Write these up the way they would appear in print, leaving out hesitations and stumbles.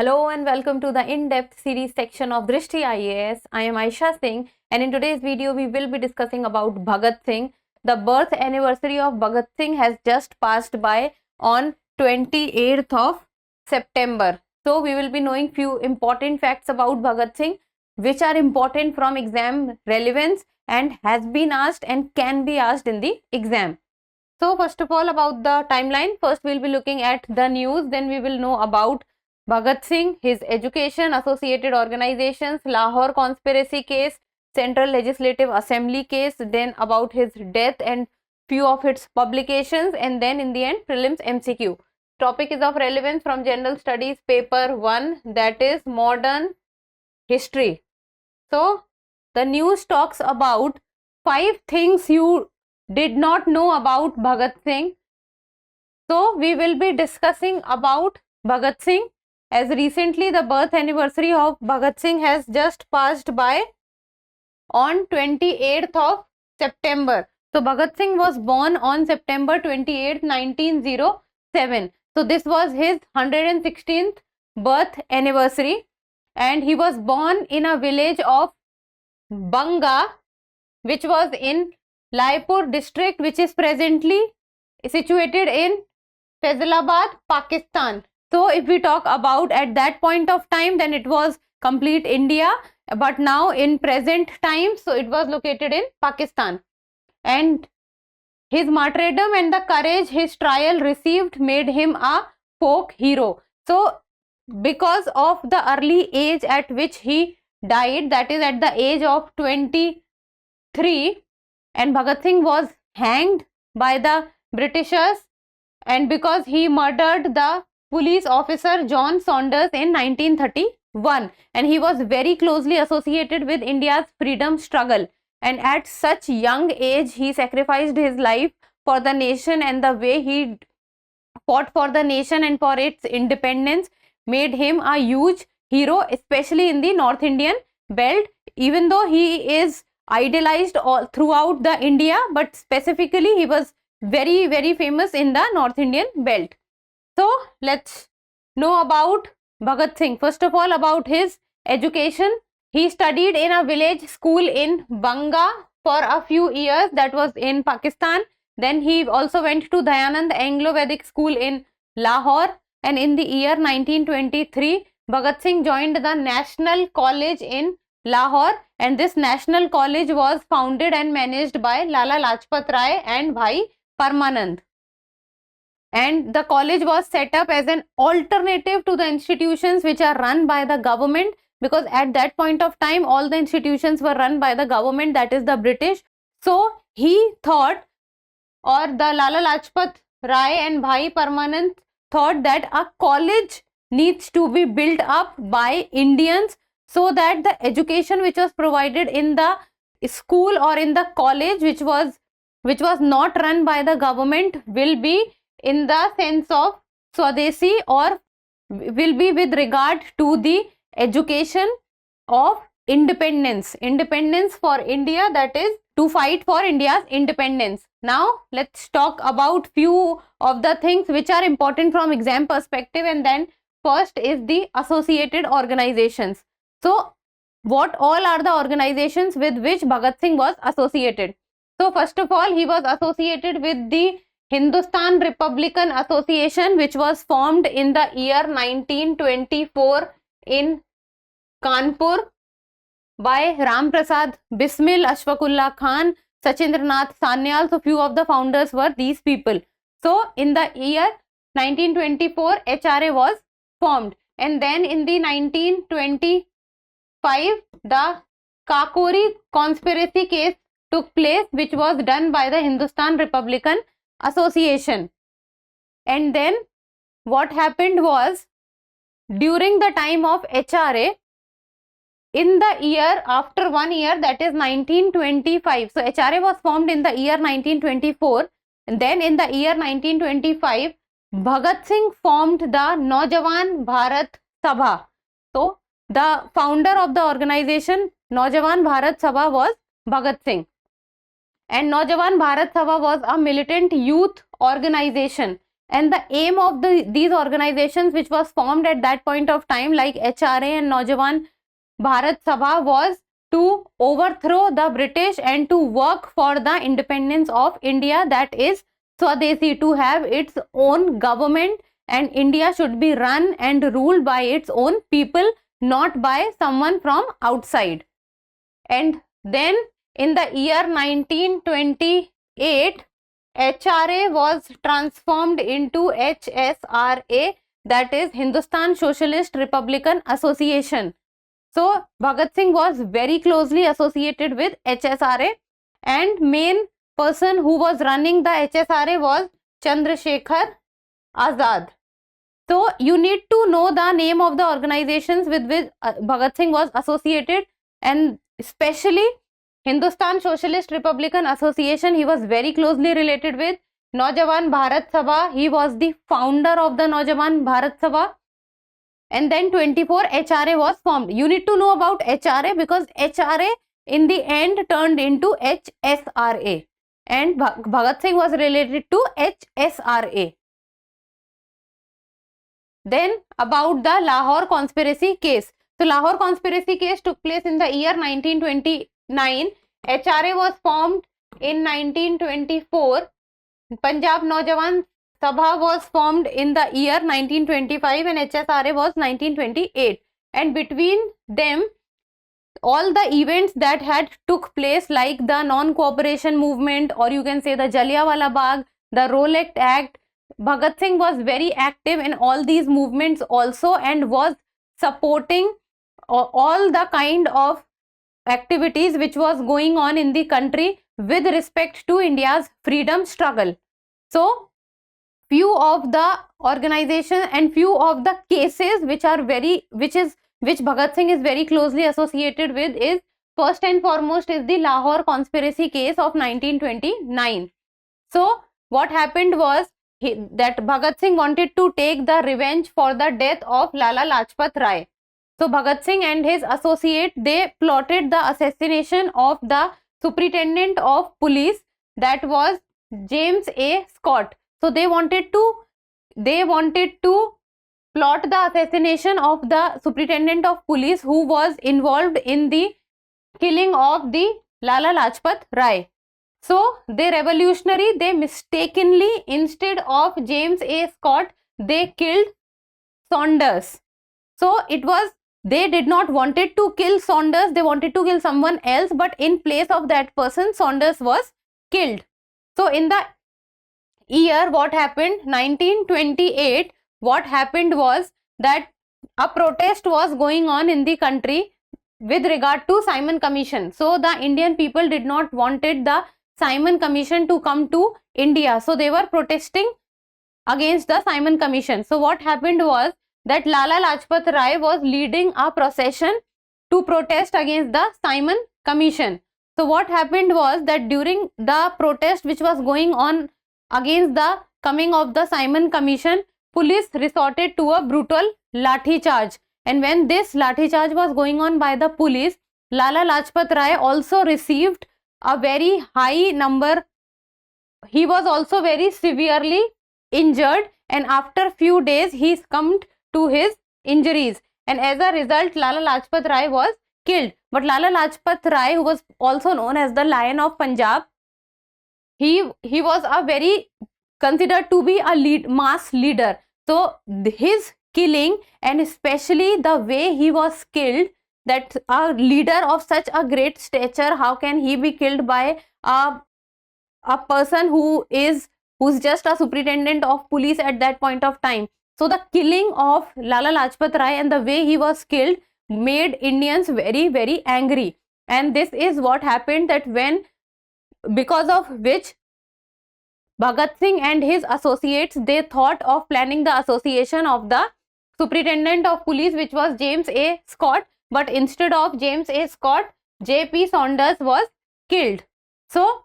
Hello and welcome to the in-depth series section of Drishti IAS. I am Aisha Singh and in today's video we will be discussing about Bhagat Singh. The birth anniversary of Bhagat Singh has just passed by on 28th of September. So we will be knowing few important facts about Bhagat Singh which are important from exam relevance and has been asked and can be asked in the exam. So first of all, about the timeline, first we'll be looking at the news, then we will know about Bhagat Singh, his education, associated organizations, Lahore conspiracy case, Central Legislative Assembly case, then about his death and few of its publications, and then in the end prelims MCQ. Topic is of relevance from General Studies paper 1, that is modern history. So the news talks about 5 things you did not know about Bhagat Singh. So we will be discussing about Bhagat Singh, as recently the birth anniversary of Bhagat Singh has just passed by on 28th of September. So Bhagat Singh was born on September 28, 1907. So this was his 116th birth anniversary and he was born in a village of Banga, which was in Laipur district, which is presently situated in Faisalabad, Pakistan. So if we talk about at that point of time, then it was complete India, but now in present time, so it was located in Pakistan. And his martyrdom and the courage his trial received made him a folk hero. So because of the early age at which he died, that is at the age of 23, and Bhagat Singh was hanged by the Britishers, and because he murdered the police officer John Saunders in 1931, and he was very closely associated with India's freedom struggle, and at such young age he sacrificed his life for the nation, and the way he fought for the nation and for its independence made him a huge hero, especially in the North Indian belt, even though he is idolized all throughout the India, but specifically he was very famous in the North Indian belt. So let's know about Bhagat Singh. First of all, about his education. He studied in a village school in Banga for a few years, that was in Pakistan. Then he also went to Dayanand Anglo-Vedic School in Lahore, and in the year 1923 Bhagat Singh joined the National College in Lahore, and this National College was founded and managed by Lala Lajpat Rai and Bhai Parmanand. And the college was set up as an alternative to the institutions which are run by the government, because at that point of time all the institutions were run by the government, that is the British. So he thought, or the Lala Lajpat Rai and Bhai Parmanand thought, that a college needs to be built up by Indians, so that the education which was provided in the school or in the college which was not run by the government will be in the sense of Swadesi, or will be with regard to the education of independence for India, that is to fight for India's independence. Now let's talk about few of the things which are important from exam perspective, and then first is the associated organizations. So what all are the organizations with which Bhagat Singh was associated? So first of all, he was associated with the Hindustan Republican Association, which was formed in the year 1924 in Kanpur by Ram Prasad Bismil, Ashfaqullah Khan, Sachindranath Sanyal. So few of the founders were these people. So in the year 1924 HRA was formed, and then in the 1925 the Kakori conspiracy case took place, which was done by the Hindustan Republican Association. And then what happened was, during the time of HRA, in the year after 1 year, that is 1925, so HRA was formed in the year 1924, and then in the year 1925 Bhagat Singh formed the Naujawan Bharat Sabha. So the founder of the organization Naujawan Bharat Sabha was Bhagat Singh, and Naujawan Bharat Sabha was a militant youth organization, And the aim of these organizations which was formed at that point of time, like HRA and Naujawan Bharat Sabha, was to overthrow the British and to work for the independence of India, that is Swadeshi, to have its own government, and India should be run and ruled by its own people, not by someone from outside. And then in the year 1928, HRA was transformed into HSRA, that is Hindustan Socialist Republican Association. So Bhagat Singh was very closely associated with HSRA, and main person who was running the HSRA was Chandrasekhar Azad. So you need to know the name of the organizations with which Bhagat Singh was associated, and especially Hindustan Socialist Republican Association he was very closely related with. Naujawan Bharat Sabha, he was the founder of the Naujawan Bharat Sabha. And then 24 HRA was formed. You need to know about HRA because HRA in the end turned into HSRA, and Bhagat Singh was related to HSRA. Then about the Lahore conspiracy case. So Lahore conspiracy case took place in the year 1929. HRA was formed in 1924. Punjab Naujawan Sabha was formed in the year 1925 and HSRA was 1928. And between them, all the events that had took place, like the non-cooperation movement, or you can say the Jallianwala Bagh, the Rowlatt Act, Bhagat Singh was very active in all these movements also, and was supporting all the kind of activities which was going on in the country with respect to India's freedom struggle. So few of the organizations and few of the cases which Bhagat Singh is very closely associated with is, first and foremost, is the Lahore conspiracy case of 1929. So what happened was that Bhagat Singh wanted to take the revenge for the death of Lala Lajpat Rai. So Bhagat Singh and his associate, they plotted the assassination of the superintendent of police, that was James A. Scott. So they wanted to plot the assassination of the superintendent of police who was involved in the killing of the Lala Lajpat Rai. So they mistakenly, instead of James A. Scott, they killed Saunders. So they did not wanted to kill Saunders, they wanted to kill someone else, but in place of that person, Saunders was killed. So in the year, what happened, 1928, what happened was that a protest was going on in the country with regard to Simon Commission. So the Indian people did not wanted the Simon Commission to come to India. So they were protesting against the Simon Commission. So what happened was that Lala Lajpat Rai was leading a procession to protest against the Simon Commission. So what happened was that during the protest which was going on against the coming of the Simon Commission, police resorted to a brutal lathi charge. And when this lathi charge was going on by the police, Lala Lajpat Rai also received a very high number. He was also very severely injured, and after few days he succumbed to his injuries, and as a result Lala Lajpat Rai was killed. But Lala Lajpat Rai, who was also known as the Lion of Punjab, he was a very considered to be a mass leader. So his killing, and especially the way he was killed, that a leader of such a great stature, how can he be killed by a person who's just a superintendent of police at that point of time? So the killing of Lala Lajpat Rai and the way he was killed made Indians very, very angry. And this is what happened, that because of which Bhagat Singh and his associates, they thought of planning the assassination of the superintendent of police, which was James A. Scott. But instead of James A. Scott, J.P. Saunders was killed. So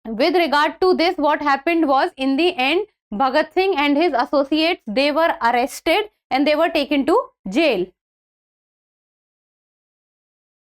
with regard to this, what happened was, in the end, Bhagat Singh and his associates, they were arrested and they were taken to jail.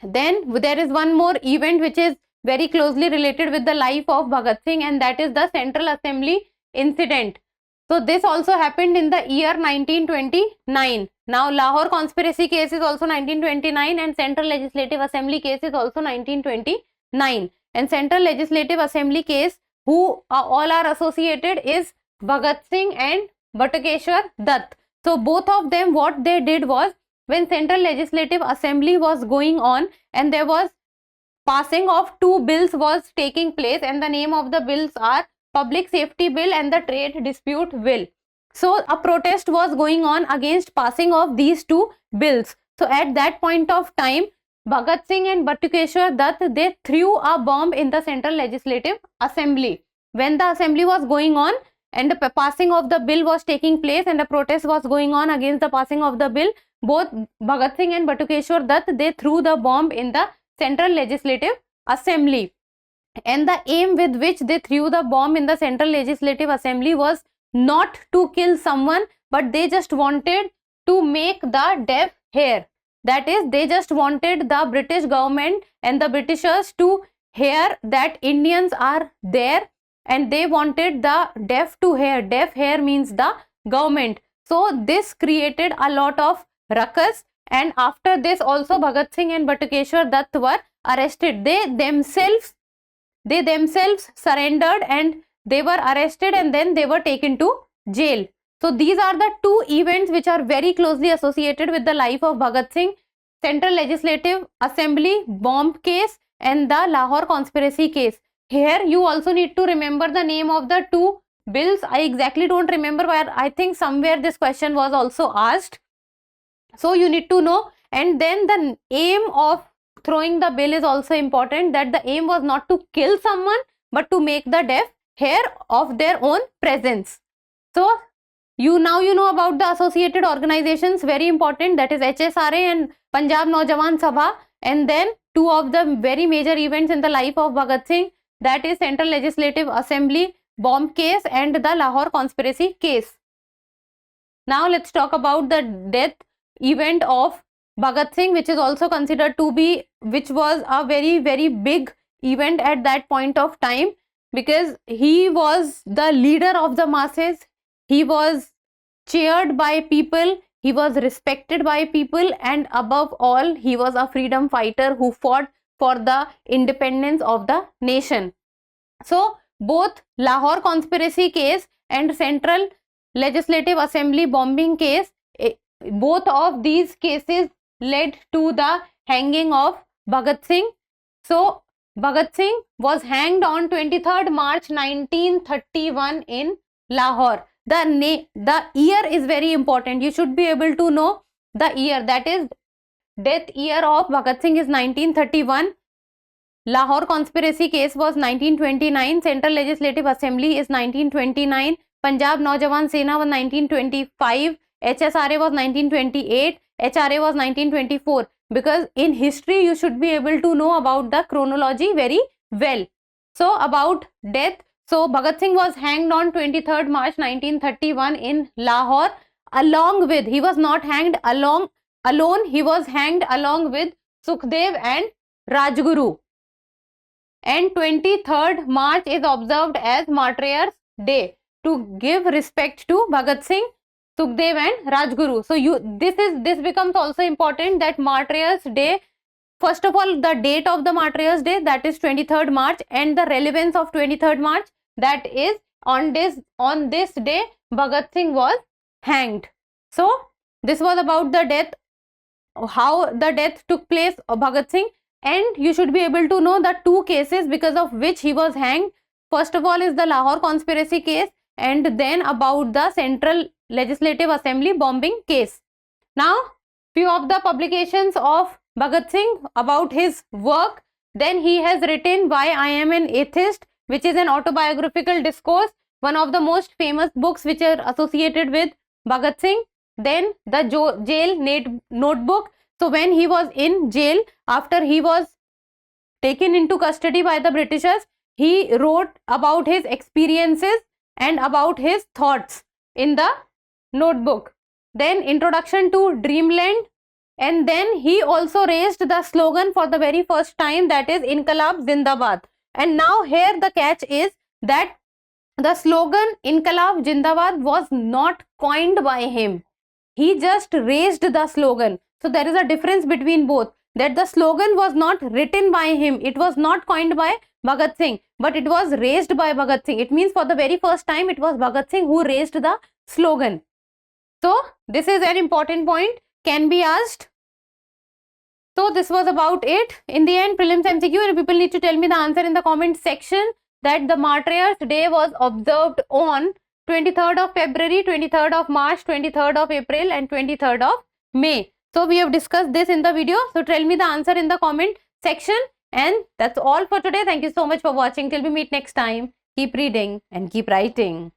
Then there is one more event which is very closely related with the life of Bhagat Singh, and that is the Central Assembly incident. So this also happened in the year 1929. Now Lahore conspiracy case is also 1929 and Central Legislative Assembly case is also 1929. And Central Legislative Assembly case who all are associated is Bhagat Singh and Batukeshwar Dutt. So both of them, what they did was, when Central Legislative Assembly was going on and there was passing of two bills was taking place, and the name of the bills are Public Safety Bill and the Trade Dispute Bill. So a protest was going on against passing of these two bills. So at that point of time, Bhagat Singh and Batukeshwar Dutt, they threw a bomb in the Central Legislative Assembly. When the assembly was going on and the passing of the bill was taking place and a protest was going on against the passing of the bill, both Bhagat Singh and Batukeshwar Dutt, they threw the bomb in the Central Legislative Assembly. And the aim with which they threw the bomb in the Central Legislative Assembly was not to kill someone, but they just wanted to make the deaf hear. That is, they just wanted the British government and the Britishers to hear that Indians are there, and they wanted the deaf to hear. Deaf hear means the government. So this created a lot of ruckus, and after this also Bhagat Singh and Batukeshwar Dutt were arrested. They themselves surrendered and they were arrested, and then they were taken to jail. So these are the two events which are very closely associated with the life of Bhagat Singh: Central Legislative Assembly bomb case and the Lahore conspiracy case. Here you also need to remember the name of the two bills. I exactly don't remember, but I think somewhere this question was also asked. So you need to know. And then the aim of throwing the bill is also important, that the aim was not to kill someone but to make the deaf hear of their own presence. So you know about the associated organizations, very important, that is HSRA and Punjab Naujawan Sabha. And then two of the very major events in the life of Bhagat Singh, that is Central Legislative Assembly bomb case and the Lahore conspiracy case. Now let's talk about the death event of Bhagat Singh, which is also considered to be, which was a very, very big event at that point of time, because he was the leader of the masses. He was cheered by people, he was respected by people, and above all, he was a freedom fighter who fought for the independence of the nation. So both Lahore conspiracy case and Central Legislative Assembly bombing case, both of these cases led to the hanging of Bhagat Singh. So Bhagat Singh was hanged on 23rd March 1931 in Lahore. The year is very important. You should be able to know the year. That is, death year of Bhagat Singh is 1931. Lahore conspiracy case was 1929. Central Legislative Assembly is 1929. Punjab Naujawan Sena was 1925. HSRA was 1928. HRA was 1924. Because in history you should be able to know about the chronology very well. So about death. So Bhagat Singh was hanged on 23rd March 1931 in Lahore. Along with, he was not hanged alone, he was hanged along with Sukhdev and Rajguru. And 23rd March is observed as Martyrs Day to give respect to Bhagat Singh, Sukhdev and Rajguru. So this becomes also important, that Martyrs Day, first of all the date of the Martyrs Day, that is 23rd March, and the relevance of 23rd March, that is on this day Bhagat Singh was hanged. So this was about the death, how the death took place of Bhagat Singh. And you should be able to know the two cases because of which he was hanged. First of all is the Lahore conspiracy case, and then about the Central Legislative Assembly bombing case. Now, few of the publications of Bhagat Singh about his work. Then he has written Why I Am an Atheist, which is an autobiographical discourse, one of the most famous books which are associated with Bhagat Singh. Then the jail notebook. So when he was in jail, after he was taken into custody by the Britishers, he wrote about his experiences and about his thoughts in the notebook. Then Introduction to Dreamland, and then he also raised the slogan for the very first time, that is Inqilab Zindabad. And now here the catch is that the slogan Inqilab Jindabad was not coined by him. He just raised the slogan. So there is a difference between both. That the slogan was not written by him. It was not coined by Bhagat Singh, but it was raised by Bhagat Singh. It means for the very first time, it was Bhagat Singh who raised the slogan. So this is an important point, can be asked. So this was about it. In the end, prelims MCQ, and people need to tell me the answer in the comment section, that the Martyrs' Day was observed on 23rd of February, 23rd of March, 23rd of April and 23rd of May. So we have discussed this in the video. So tell me the answer in the comment section. And that's all for today. Thank you so much for watching. Till we meet next time. Keep reading and keep writing.